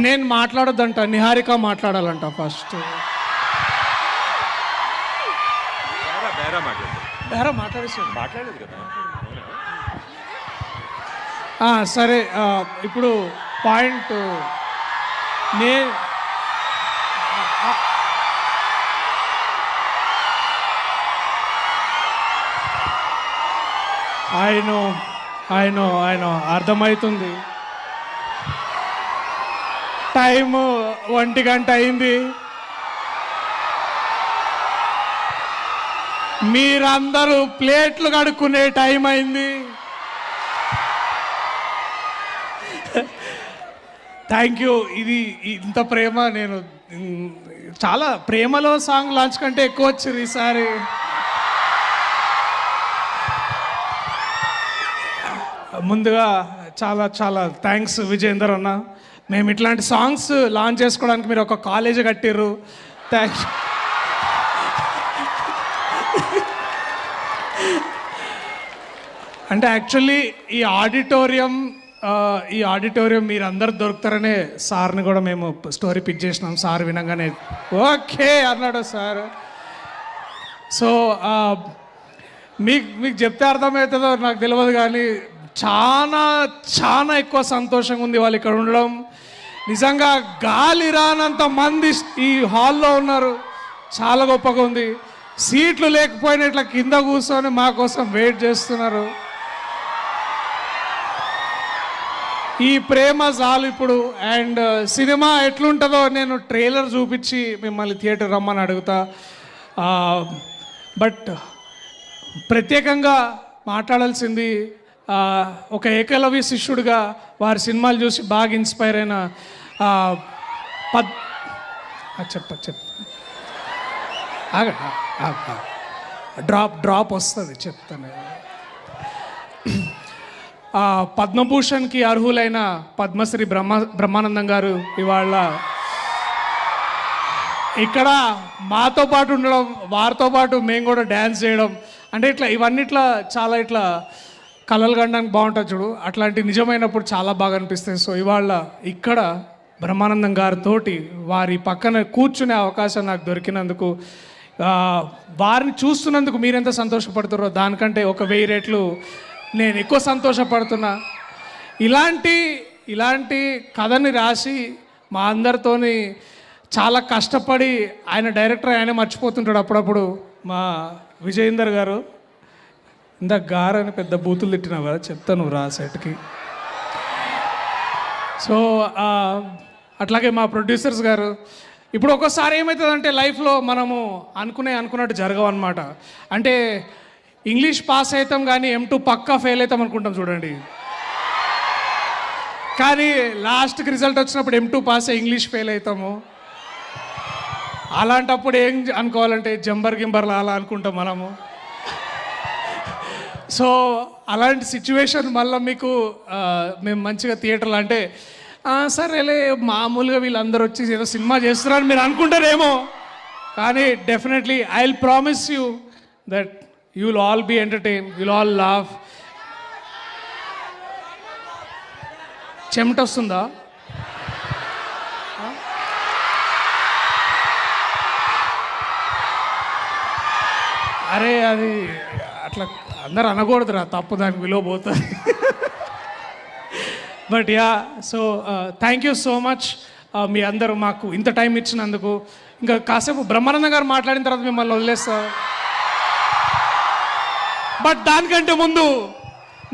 నేను మాట్లాడొద్దంట, నిహారిక మాట్లాడాలంట ఫస్ట్. మాట్లాడలేదు కదా. సరే, ఇప్పుడు పాయింట్ నే ఆయన అర్థమవుతుంది. టైము 1 గంట అయింది. మీరందరూ ప్లేట్లు కడుక్కునే టైం అయింది. Thank you. ఇది ఇంత ప్రేమ నేను చాలా ప్రేమలో సాంగ్ లాంచ్ కంటే ఎక్కువ వచ్చింది ఈసారి. ముందుగా చాలా చాలా థ్యాంక్స్ విజయేందర్ అన్న. మేము ఇట్లాంటి సాంగ్స్ లాంచ్ చేసుకోవడానికి మీరు ఒక కాలేజ్ కట్టిర్రు. థ్యాంక్స్. అంటే యాక్చువల్లీ ఈ ఆడిటోరియం మీరు అందరు దొరుకుతారనే సార్ని కూడా మేము స్టోరీ పిక్ చేసినాం. సార్ వినగానే ఓకే అన్నాడు సార్. సో మీకు చెప్తే అర్థమవుతుందో నాకు తెలియదు, కానీ చాలా చాలా ఎక్కువ సంతోషంగా ఉంది వాళ్ళు ఇక్కడ ఉండడం. నిజంగా గాలి రానంత మంది ఈ హాల్లో ఉన్నారు. చాలా గొప్పగా ఉంది. సీట్లు లేకపోయినా ఇట్లా కింద కూర్చొని మా కోసం వెయిట్ చేస్తున్నారు. ఈ ప్రేమ చాలు ఇప్పుడు. అండ్ సినిమా ఎట్లుంటుందో నేను ట్రైలర్ చూపించి మిమ్మల్ని థియేటర్ రమ్మని అడుగుతా. బట్ ప్రత్యేకంగా మాట్లాడాల్సింది ఒక ఏకలవ్య శిష్యుడిగా వారి సినిమాలు చూసి బాగా ఇన్స్పైర్ అయిన డ్రాప్ వస్తుంది చెప్తాను. పద్మభూషణ్కి అర్హులైన పద్మశ్రీ బ్రహ్మానందం గారు ఇవాళ ఇక్కడ మాతో పాటు ఉండడం, వారితో పాటు మేము కూడా డ్యాన్స్ చేయడం, అంటే ఇట్లా ఇవన్నీ ఇట్లా చాలా ఇట్లా కలలు కనడానికి బాగుంటుంది చూడు, అట్లాంటి నిజమైనప్పుడు చాలా బాగా అనిపిస్తాయి. సో ఇవాళ ఇక్కడ బ్రహ్మానందం గారితో వారి పక్కన కూర్చునే అవకాశం నాకు దొరికినందుకు, వారిని చూస్తున్నందుకు మీరెంత సంతోషపడుతారో దానికంటే 1000 రెట్లు నేను ఎక్కువ సంతోషపడుతున్నా. ఇలాంటి కథని రాసి మా అందరితోని చాలా కష్టపడి ఆయన డైరెక్టర్ ఆయనే మర్చిపోతుంటాడు అప్పుడప్పుడు. మా విజయేందర్ గారు ఇందాక గారని పెద్ద బూతులు తిట్టినావు కదా, చెప్తాను రా సెట్కి. సో అట్లాగే మా ప్రొడ్యూసర్స్ గారు. ఇప్పుడు ఒక్కోసారి ఏమవుతుందంటే లైఫ్లో మనము అనుకున్నట్టు జరగవన్నమాట. అంటే ఇంగ్లీష్ పాస్ అవుతాం కానీ M2 పక్కా ఫెయిల్ అవుతాం అనుకుంటాం చూడండి. కానీ లాస్ట్కి రిజల్ట్ వచ్చినప్పుడు M2 పాస్ అయ్యి ఇంగ్లీష్ ఫెయిల్ అవుతాము. అలాంటప్పుడు ఏం అనుకోవాలంటే గింబర్లా అలా అనుకుంటాం మనము. సో అలాంటి సిచ్యువేషన్ మళ్ళీ మీకు మేము మంచిగా థియేటర్లో అంటే సరేలే మామూలుగా వీళ్ళందరూ వచ్చి ఏదో సినిమా చేస్తున్నారని మీరు అనుకుంటారేమో, కానీ definitely I will promise you that you will all be entertain, you will all laugh. చెమట వస్తుందా? అరే అది అట్లా అందరు అనకూడదురా, తప్పు, దానికి విలువ పోతుంది. But yeah, so thank you so much మీ అందరూ మాకు ఇంత టైం ఇచ్చినందుకు. ఇంకా కాసేపు బ్రహ్మానందం గారు మాట్లాడిన తర్వాత మిమ్మల్ని వదిలేస్తా. బట్ దానికంటే ముందు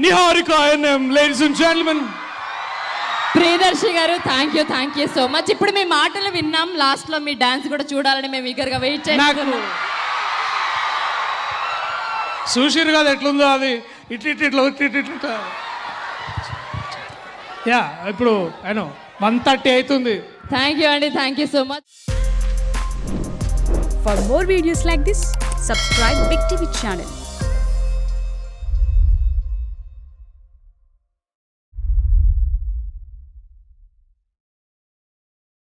Niharika NM, ladies and gentlemen. Priyadarshi గారు థ్యాంక్ యూ సో మచ్. ఇప్పుడు మీ మాటలు విన్నాం, లాస్ట్లో మీ డాన్స్ కూడా చూడాలని మేము ఈగర్గా వెయిట్ చేస్తున్నాం. చూసిరు కదా ఎట్లుందో అది, ఇట్లా యా. ఇప్పుడు అయినో 1:30 అవుతుంది. థ్యాంక్ యూ అండి, thank you so much. For more videos like this, subscribe Big TV channel.